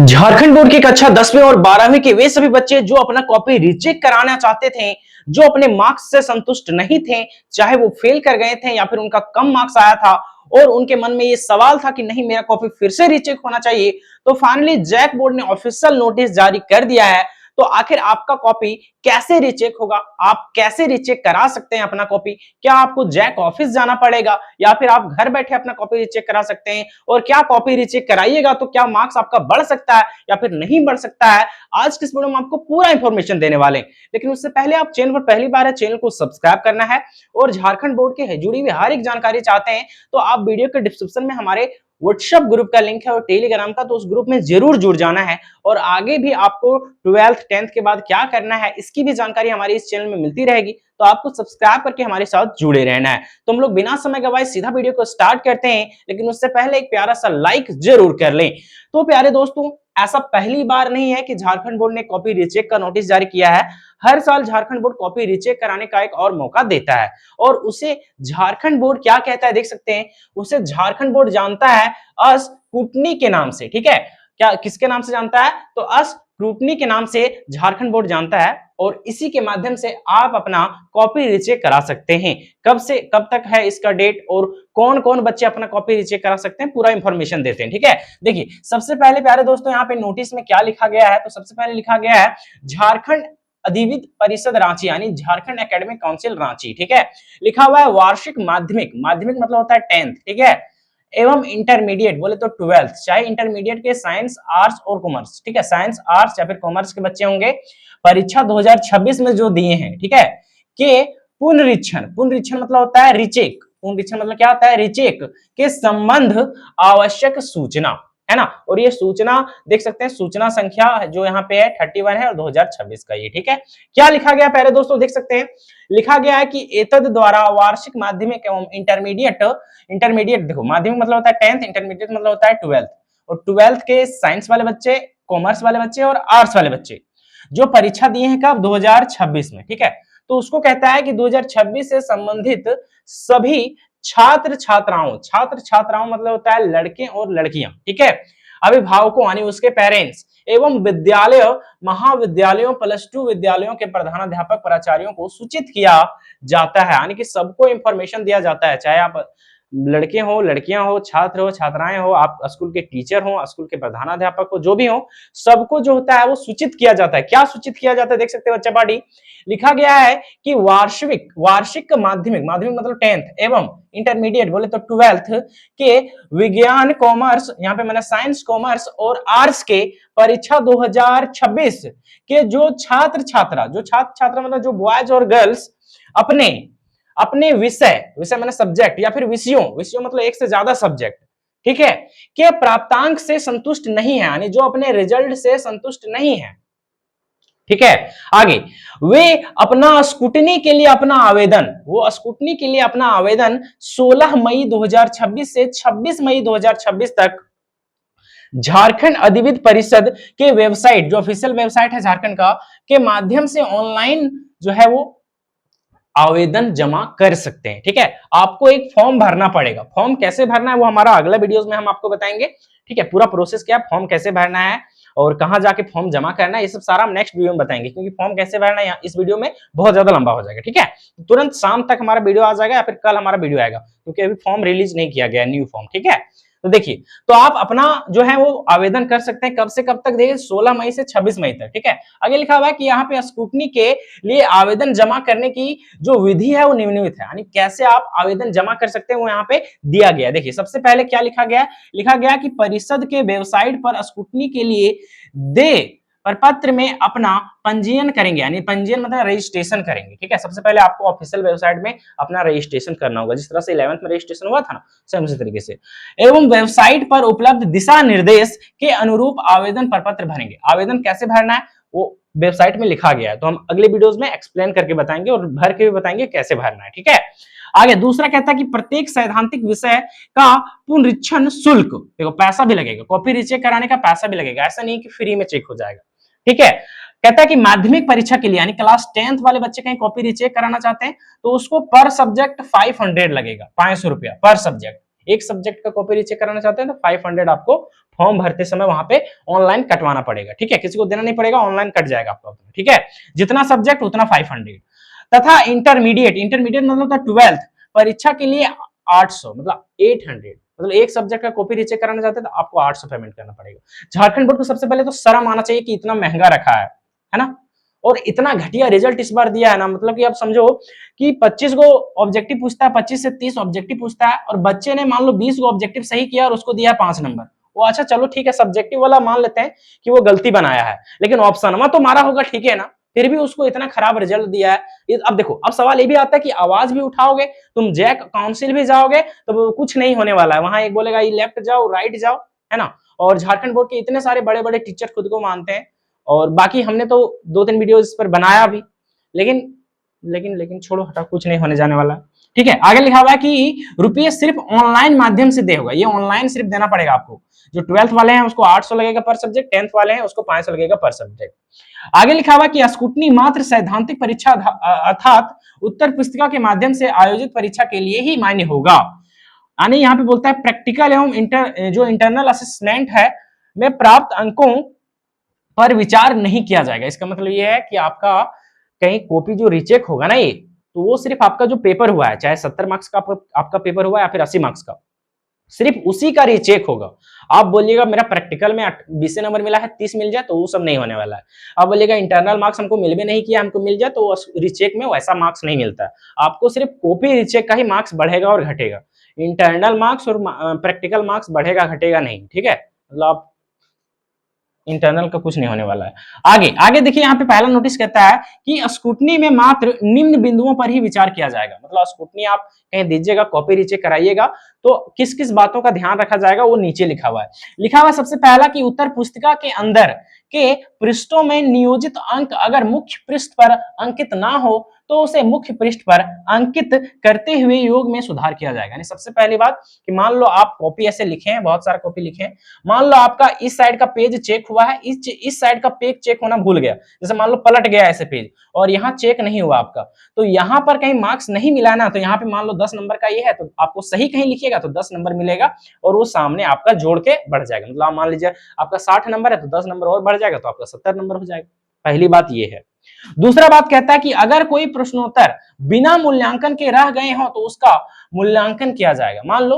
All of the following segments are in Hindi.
झारखंड बोर्ड की कक्षा 10वीं और 12वीं के वे सभी बच्चे जो अपना कॉपी रीचेक कराना चाहते थे, जो अपने मार्क्स से संतुष्ट नहीं थे, चाहे वो फेल कर गए थे या फिर उनका कम मार्क्स आया था और उनके मन में ये सवाल था कि नहीं मेरा कॉपी फिर से रीचेक होना चाहिए, तो फाइनली जैक बोर्ड ने ऑफिशियल नोटिस जारी कर दिया है। तो आखिर आपका कॉपी कैसे रीचेक होगा, आप कैसे रीचेक करा सकते हैं अपना कॉपी? क्या आपको जैक ऑफिस जाना पड़ेगा या फिर आप घर बैठे अपना कॉपी रीचेक करा सकते हैं? और क्या कॉपी रीचेक कराइएगा तो क्या मार्क्स आपका बढ़ सकता है या फिर नहीं बढ़ सकता है? आज की इस वीडियो में आपको पूरा इंफॉर्मेशन देने वाले हैं। लेकिन उससे पहले आप चैनल पर पहली बार है, चैनल को सब्सक्राइब करना है और झारखंड बोर्ड के जुड़ी हुई हर एक जानकारी चाहते हैं तो आप वीडियो के डिस्क्रिप्शन में हमारे व्हाट्सएप ग्रुप का लिंक है और टेलीग्राम का, तो उस ग्रुप में जरूर जुड़ जाना है। और आगे भी आपको 12th 10th के बाद क्या करना है इसकी भी जानकारी हमारे इस चैनल में मिलती रहेगी, तो आपको सब्सक्राइब करके हमारे साथ जुड़े रहना है। तो हम लोग बिना समय गवाए सीधा वीडियो को स्टार्ट करते हैं, लेकिन उससे पहले एक प्यारा सा लाइक जरूर कर लें। तो प्यारे दोस्तों, ऐसा पहली बार नहीं है कि झारखंड बोर्ड ने कॉपी रीचेक का नोटिस जारी किया है। हर साल झारखंड बोर्ड कॉपी रीचेक कराने का एक और मौका देता है और उसे झारखंड बोर्ड क्या कहता है देख सकते हैं। उसे झारखंड बोर्ड जानता है अस्क्रूटनी के नाम से। ठीक है, क्या किसके नाम से जानता है? तो अस्क्रूटनी के नाम से झारखंड बोर्ड जानता है और इसी के माध्यम से आप अपना कॉपी रीचेक करा सकते हैं। कब से कब तक है इसका डेट और कौन कौन बच्चे अपना कॉपी रीचेक करा सकते हैं, पूरा इंफॉर्मेशन देते हैं। ठीक है, देखिए सबसे पहले प्यारे दोस्तों यहाँ पे नोटिस में क्या लिखा गया है, तो सबसे पहले लिखा गया है झारखंड अधिविद्य परिषद रांची यानी झारखंड एकेडमिक काउंसिल रांची। ठीक है, लिखा हुआ है वार्षिक माध्यमिक, माध्यमिक मतलब होता है 10th, ठीक है, एवं इंटरमीडिएट बोले तो 12th, चाहे इंटरमीडिएट के साइंस आर्ट्स और कॉमर्स, ठीक है, साइंस आर्ट्स या फिर कॉमर्स के बच्चे होंगे, परीक्षा 2026 में जो दिए हैं, ठीक है, के पुनरीक्षण, पुनरीक्षण मतलब होता है रिचेक, पुनरीक्षण मतलब क्या होता है? रिचेक के संबंध आवश्यक सूचना, है ना। और ये सूचना देख सकते हैं, सूचना संख्या जो यहाँ पे है 31 है और 2026 का ये। ठीक है, क्या लिखा गया पहले दोस्तों देख सकते हैं, लिखा गया है कि एतद द्वारा वार्षिक माध्यमिक एवं इंटरमीडिएट, इंटरमीडिएट देखो माध्यमिक मतलब होता है 10th, इंटरमीडिएट मतलब होता है 12th, और 12th के साइंस वाले बच्चे, कॉमर्स वाले बच्चे और आर्ट्स वाले बच्चे जो परीक्षा दिए हैं कब? 2026 में। ठीक है, तो उसको कहता है कि 2026 से संबंधित सभी छात्र छात्राओं, छात्र छात्राओं मतलब होता है लड़के और लड़कियां, ठीक है, अभिभावकों यानी उसके पेरेंट्स एवं विद्यालय महाविद्यालयों +2 विद्यालयों के प्रधानाध्यापक प्राचार्यों को सूचित किया जाता है, यानी कि सबको इंफॉर्मेशन दिया जाता है, चाहे आप लड़के हो, लड़कियां हो, छात्र हो, छात्राएं हो, आप स्कूल के टीचर हो, स्कूल के प्रधानाध्यापक हो, जो भी हो, सबको जो होता है वो सूचित किया जाता है। क्या सूचित किया जाता है देख सकते हैं बच्चा पार्टी, लिखा गया है कि वार्षिक, वार्षिक माध्यमिक, माध्यमिक मतलब 10th एवं इंटरमीडिएट बोले तो 12th के विज्ञान कॉमर्स, यहाँ पे मैंने साइंस कॉमर्स और आर्ट्स के परीक्षा 2026 के जो छात्र छात्रा, जो छात्र छात्रा मतलब जो बॉयज और गर्ल्स अपने अपने विषय, विषय मैंने सब्जेक्ट या फिर विषयों, विषयों मतलब एक से ज्यादा सब्जेक्ट, ठीक है, के प्राप्तांक से संतुष्ट नहीं है, यानी जो अपने रिजल्ट से संतुष्ट नहीं है, ठीक है, आगे वे अपना स्कूटनी के लिए अपना आवेदन, वो स्कूटनी के लिए अपना आवेदन 16 मई 2026 से 26 मई 2026 तक झारखंड अधिविद्य परिषद के वेबसाइट, जो ऑफिशियल वेबसाइट है झारखंड का, के माध्यम से ऑनलाइन जो है वो आवेदन जमा कर सकते हैं। ठीक है, आपको एक फॉर्म भरना पड़ेगा, फॉर्म कैसे भरना है वो हमारा अगला वीडियोस में हम आपको बताएंगे। ठीक है, पूरा प्रोसेस क्या है, फॉर्म कैसे भरना है और कहां जाके फॉर्म जमा करना है, ये सब सारा हम नेक्स्ट वीडियो में बताएंगे, क्योंकि फॉर्म कैसे भरना है इस वीडियो में बहुत ज्यादा लंबा हो जाएगा। ठीक है, तुरंत शाम तक हमारा वीडियो आ जाएगा या फिर कल हमारा वीडियो आएगा, क्योंकि अभी फॉर्म रिलीज नहीं किया गया, न्यू फॉर्म। ठीक है, तो देखिए, तो आप अपना जो है वो आवेदन कर सकते हैं, कब से कब तक देखिए, 16 मई से 26 मई तक। ठीक है, आगे लिखा हुआ है कि यहाँ पे स्कूटनी के लिए आवेदन जमा करने की जो विधि है वो निम्नलिखित है, यानी कैसे आप आवेदन जमा कर सकते हैं वो यहाँ पे दिया गया है। देखिए सबसे पहले क्या लिखा गया, लिखा गया कि परिषद के वेबसाइट पर स्कूटनी के लिए दे प्रपत्र में अपना पंजीयन करेंगे, यानी पंजीयन मतलब रजिस्ट्रेशन करेंगे। ठीक है, सबसे पहले आपको ऑफिशियल वेबसाइट में अपना रजिस्ट्रेशन करना होगा, जिस तरह से 11th में रजिस्ट्रेशन हुआ था ना, सेम उसी तरीके से, एवं वेबसाइट पर उपलब्ध दिशा निर्देश के अनुरूप आवेदन प्रपत्र भरेंगे। आवेदन कैसे भरना है वो वेबसाइट में लिखा गया है, तो हम अगले वीडियोस में एक्सप्लेन करके बताएंगे और भर के भी बताएंगे कैसे भरना है। ठीक है, आगे दूसरा कहता है कि प्रत्येक सैद्धांतिक विषय का पुनरीक्षण शुल्क, देखो पैसा भी लगेगा, कॉपी रीचेक कराने का पैसा भी लगेगा, ऐसा नहीं कि फ्री में चेक हो जाएगा। ठीक है, कहता है कि माध्यमिक परीक्षा के लिए यानी क्लास 10th वाले बच्चे कहीं कॉपी रीचेक कराना चाहते हैं तो उसको पर सब्जेक्ट 500 लगेगा, 500 रुपया पर सब्जेक्ट, एक सब्जेक्ट का कॉपी रीचेक कराना चाहते हैं तो 500 आपको फॉर्म भरते समय वहां पे ऑनलाइन कटवाना पड़ेगा, ठीक है, किसी को देना नहीं पड़ेगा, ऑनलाइन कट जाएगा आपका, ठीक है। जितना सब्जेक्ट उतना 500। तथा इंटरमीडिएट, इंटरमीडिएट मतलब था 12th, परीक्षा के लिए 800 मतलब 800, मतलब एक सब्जेक्ट का कॉपी रीचेक कराना चाहते हैं तो आपको 800 पेमेंट करना पड़ेगा। झारखंड बोर्ड को सबसे पहले तो शर्म आना चाहिए कि इतना महंगा रखा है ना, और इतना घटिया रिजल्ट इस बार दिया है ना, मतलब कि आप समझो कि 25 को ऑब्जेक्टिव पूछता है, 25 से 30 ऑब्जेक्टिव पूछता है, और बच्चे ने मान लो 20 को ऑब्जेक्टिव सही किया और उसको दिया 5 नंबर। वो अच्छा चलो ठीक है, सब्जेक्टिव वाला मान लेते हैं कि वो गलती बनाया है, लेकिन ऑप्शन तो मारा होगा, ठीक है ना, फिर भी उसको इतना खराब रिजल्ट दिया है। अब देखो, अब सवाल ये भी आता है कि आवाज भी उठाओगे, तुम जैक काउंसिल भी जाओगे तो कुछ नहीं होने वाला है, वहां एक बोलेगा ये लेफ्ट जाओ राइट जाओ, है ना। और झारखंड बोर्ड के इतने सारे बड़े बड़े टीचर खुद को मानते हैं, और बाकी हमने तो 2-3 वीडियो इस पर बनाया भी, लेकिन लेकिन लेकिन छोड़ो, हटा, कुछ नहीं होने जाने वाला, ठीक है। आगे लिखा हुआ है कि रुपये सिर्फ ऑनलाइन माध्यम से दे होगा, ये ऑनलाइन सिर्फ देना पड़ेगा आपको। जो 12th वाले हैं उसको 800 लगेगा पर सब्जेक्ट, 10th वाले हैं उसको 500 लगेगा पर सब्जेक्ट। आगे लिखा हुआ कि स्कूटनी मात्र सैद्धांतिक परीक्षा अर्थात उत्तर पुस्तिका के माध्यम से आयोजित परीक्षा के लिए ही मान्य होगा। यानी यहाँ पे बोलता है प्रैक्टिकल एवं जो इंटरनल असेसमेंट है में प्राप्त अंकों पर विचार नहीं किया जाएगा। इसका मतलब ये है कि आपका कहीं कॉपी जो रीचेक होगा ना, ये तो वो सिर्फ आपका जो पेपर हुआ है, चाहे 70 मार्क्स का आपका पेपर हुआ या फिर 80 मार्क्स का, सिर्फ उसी का रीचेक होगा। आप बोलिएगा मेरा प्रैक्टिकल में 20 नंबर मिला है, 30 मिल जाए, तो वो सब नहीं होने वाला है। आप बोलिएगा इंटरनल मार्क्स हमको मिल भी नहीं किया, हमको मिल जाए, तो रीचेक में वैसा मार्क्स नहीं मिलता है। आपको सिर्फ कॉपी रीचेक का ही मार्क्स बढ़ेगा और घटेगा, इंटरनल मार्क्स और प्रैक्टिकल मार्क्स बढ़ेगा घटेगा नहीं, ठीक है। मतलब आप इंटरनल का कुछ नहीं होने वाला है। आगे आगे देखिए, यहाँ पे पहला नोटिस कहता है कि स्कूटनी में मात्र निम्न बिंदुओं पर ही विचार किया जाएगा। मतलब स्कूटनी आप कहीं दीजिएगा, कॉपी रीचेक कराइएगा, तो किस किस बातों का ध्यान रखा जाएगा वो नीचे लिखा हुआ है। लिखा हुआ है सबसे पहला कि उत्तर पुस्तिका के अंदर के पृष्ठों में नियोजित अंक अगर मुख्य पृष्ठ पर अंकित ना हो तो उसे मुख्य पृष्ठ पर अंकित करते हुए योग में सुधार किया जाएगा। यानी सबसे पहली बात कि मान लो आप कॉपी ऐसे लिखे हैं, बहुत सारा कॉपी लिखे हैं, मान लो आपका इस साइड का पेज चेक हुआ है, इस साइड का पेज चेक होना भूल गया, जैसे मान लो पलट गया ऐसे पेज और यहाँ चेक नहीं हुआ आपका, तो यहाँ पर कहीं मार्क्स नहीं मिला ना, तो यहाँ पे मान लो 10 नंबर का ये है, तो आपको सही कहीं लिखिएगा तो 10 नंबर मिलेगा और वो सामने आपका जोड़ के बढ़ जाएगा। मतलब मान लीजिए आपका 60 नंबर है तो 10 नंबर और बढ़ जाएगा तो आपका 70 नंबर हो जाएगा। पहली बात ये है। दूसरा बात कहता है कि अगर कोई प्रश्नोत्तर बिना मूल्यांकन के रह गए हो तो उसका मूल्यांकन किया जाएगा। मान लो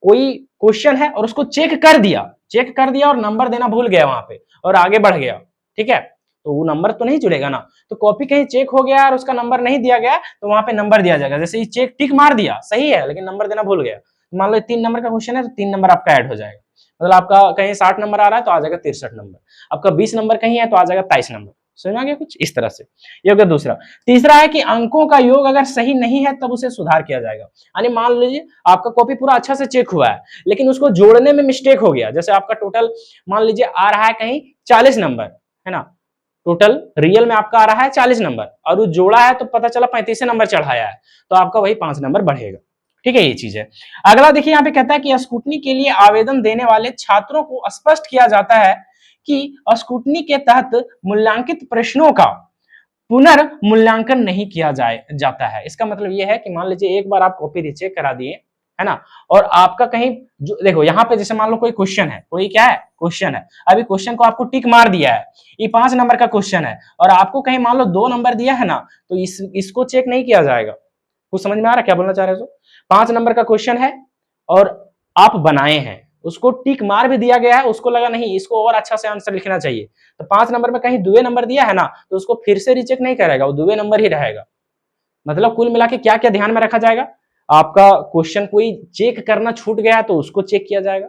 कोई क्वेश्चन है और उसको चेक कर दिया और नंबर देना भूल गया वहां पे और आगे बढ़ गया, ठीक है, तो वो नंबर तो नहीं जुड़ेगा ना। तो कॉपी कहीं चेक हो गया और उसका नंबर नहीं दिया गया तो वहां पे नंबर दिया जाएगा। जैसे ये चेक टिक मार दिया, सही है, लेकिन नंबर देना भूल गया, मान लो 3 नंबर का क्वेश्चन है तो 3 नंबर आपका ऐड हो जाएगा। मतलब आपका कहीं 60 नंबर आ रहा है तो आ जाएगा 63 नंबर, आपका 20 नंबर कहीं है तो आ जाएगा 23 नंबर। समझ गया कुछ इस तरह से, ये हो गया दूसरा। तीसरा है कि अंकों का योग अगर सही नहीं है तब उसे सुधार किया जाएगा। यानी मान लीजिए आपका कॉपी पूरा अच्छा से चेक हुआ है लेकिन उसको जोड़ने में मिस्टेक हो गया, जैसे आपका टोटल मान लीजिए आ रहा है कहीं 40 नंबर, है ना, टोटल रियल में आपका आ रहा है 40 नंबर और वो जोड़ा है तो पता चला 35 नंबर चढ़ाया है, तो आपका वही 5 नंबर बढ़ेगा, ठीक है, ये चीज है। अगला देखिए यहाँ पे कहता है कि स्कूटनी के लिए आवेदन देने वाले छात्रों को स्पष्ट किया जाता है कि स्कूटनी के तहत मूल्यांकित प्रश्नों का पुनर्मूल्यांकन नहीं किया जाता है। इसका मतलब यह है कि मान लीजिए एक बार आप कॉपी रीचेक करा दिए, है ना, और आपका कहीं जो देखो यहाँ पे जैसे मान लो कोई क्वेश्चन है, कोई क्या है क्वेश्चन है, अभी क्वेश्चन को आपको टिक मार दिया है, ये 5 नंबर का क्वेश्चन है और आपको कहीं मान लो 2 नंबर दिया है ना, तो इसको चेक नहीं किया जाएगा। कुछ समझ में आ रहा है क्या बोलना चाह रहे हो? 5 नंबर का क्वेश्चन है और आप बनाए हैं, उसको टिक मार भी दिया गया है, उसको लगा नहीं इसको और अच्छा से आंसर लिखना चाहिए, तो 5 नंबर में कहीं दुए नंबर दिया है ना, तो उसको फिर से रीचेक नहीं करेगा, वो दुए नंबर ही रहेगा। मतलब कुल मिला के क्या क्या ध्यान में रखा जाएगा, आपका क्वेश्चन कोई चेक करना छूट गया है तो उसको चेक किया जाएगा।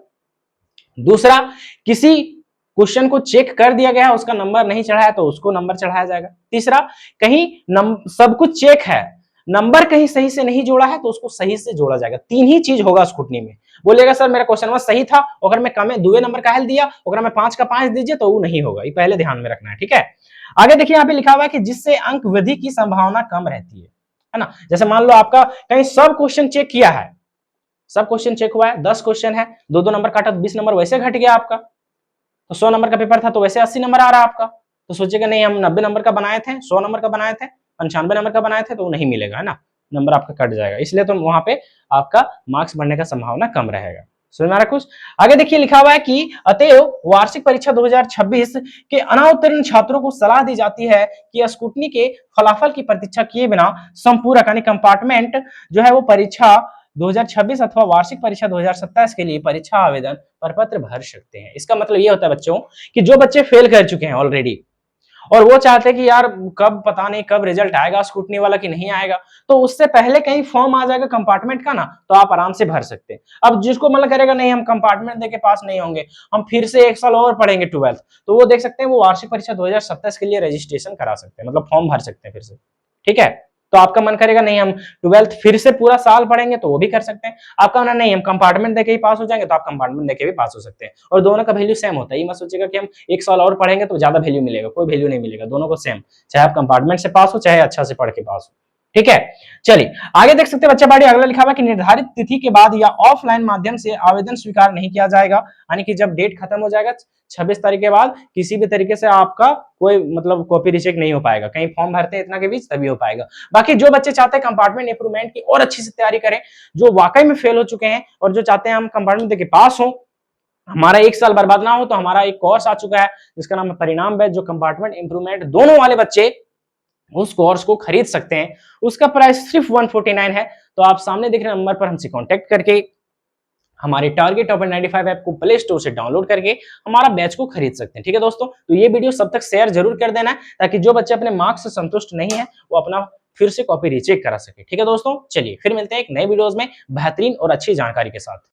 दूसरा, किसी क्वेश्चन को चेक कर दिया गया है उसका नंबर नहीं चढ़ा है तो उसको नंबर चढ़ाया जाएगा। तीसरा, कहीं सब कुछ चेक है, नंबर कहीं सही से नहीं जोड़ा है तो उसको सही से जोड़ा जाएगा। 3 ही चीज होगा स्कूटनी में। बोलेगा सर मेरा क्वेश्चन सही था अगर मैं कम दुए नंबर का हेल दिया, अगर मैं 5 का 5 दीजिए, तो वो नहीं होगा, ये पहले ध्यान में रखना है, ठीक है। आगे देखिए यहाँ पे लिखा हुआ है कि जिससे अंक वृद्धि की संभावना कम रहती है ना। जैसे मान लो आपका कहीं सब क्वेश्चन चेक किया है, सब क्वेश्चन चेक हुआ है, 10 क्वेश्चन है, 2-2 नंबर काटा तो 20 नंबर वैसे घट गया आपका, तो 100 नंबर का पेपर था तो वैसे 80 नंबर आ रहा है आपका, तो सोचिएगा नहीं हम 90 नंबर का बनाए थे, 100 नंबर का बनाए थे, 95 नंबर का बनाए थे, तो वो नहीं मिलेगा, है ना, नंबर आपका कट जाएगा, इसलिए तो वहां पे आपका मार्क्स बढ़ने का संभावना कम रहेगा। समझ में आ रहा कुछ? आगे देखिए लिखा हुआ है कि अतएव वार्षिक परीक्षा 2026 के अनावतीर्ण छात्रों को सलाह दी जाती है कि स्कूटनी के फलाफल की प्रतीक्षा किए बिना संपूरक यानी कंपार्टमेंट जो है वो परीक्षा 2026 अथवा वार्षिक परीक्षा 2027 के लिए परीक्षा आवेदन प्रपत्र भर सकते हैं। इसका मतलब ये होता है बच्चों कि जो बच्चे फेल कर चुके हैं ऑलरेडी और वो चाहते हैं कि यार कब पता नहीं कब रिजल्ट आएगा स्कूटनी वाला कि नहीं आएगा, तो उससे पहले कहीं फॉर्म आ जाएगा कंपार्टमेंट का ना, तो आप आराम से भर सकते हैं। अब जिसको मन करेगा नहीं हम कंपार्टमेंट देके पास नहीं होंगे, हम फिर से एक साल और पढ़ेंगे 12th, तो वो देख सकते हैं वो वार्षिक परीक्षा 2027 के लिए रजिस्ट्रेशन करा सकते हैं, मतलब फॉर्म भर सकते हैं फिर से। ठीक है, तो आपका मन करेगा नहीं हम 12th फिर से पूरा साल पढ़ेंगे तो वो भी कर सकते हैं। आपका मन नहीं हम कंपार्टमेंट देके ही पास हो जाएंगे तो आप कंपार्टमेंट देके भी पास हो सकते हैं। और दोनों का वैल्यू सेम होता है, ये मत सोचिएगा कि हम एक साल और पढ़ेंगे तो ज्यादा वैल्यू मिलेगा, कोई वैल्यू नहीं मिलेगा, दोनों को सेम, चाहे आप कंपार्टमेंट से पास हो चाहे अच्छा से पढ़ के पास हो। ठीक है, चलिए आगे देख सकते हैं बच्चा बाड़ी अगला लिखा हुआ कि निर्धारित तिथि के बाद या ऑफलाइन माध्यम से आवेदन स्वीकार नहीं किया जाएगा, यानी कि जब डेट खत्म हो जाएगा 26 तारीख के बाद किसी भी तरीके से आपका कोई मतलब कॉपी रिचेक नहीं हो पाएगा, कहीं फॉर्म भरते हैं इतना के बीच तभी हो पाएगा। बाकी जो बच्चे चाहते हैं कंपार्टमेंट इंप्रूवमेंट की और अच्छी से तैयारी करें, जो वाकई में फेल हो चुके हैं और जो चाहते हैं हम कंपार्टमेंट देके पास हो, हमारा एक साल बर्बाद ना हो, तो हमारा एक कोर्स आ चुका है जिसका नाम है परिणाम बैच, जो कंपार्टमेंट इंप्रूवमेंट दोनों वाले बच्चे उस कोर्स को खरीद सकते हैं। उसका प्राइस सिर्फ 149 है। तो आप सामने दिख रहे नंबर पर हमसे कांटेक्ट करके हमारे टारगेट टॉपर 95 ऐप को प्ले स्टोर से डाउनलोड करके हमारा बैच को खरीद सकते हैं। ठीक है दोस्तों, तो ये वीडियो सब तक शेयर जरूर कर देना है ताकि जो बच्चे अपने मार्क्स से संतुष्ट नहीं है वो अपना फिर से कॉपी रीचेक करा सके। ठीक है दोस्तों, चलिए फिर मिलते हैं एक नए वीडियोस में बेहतरीन और अच्छी जानकारी के साथ।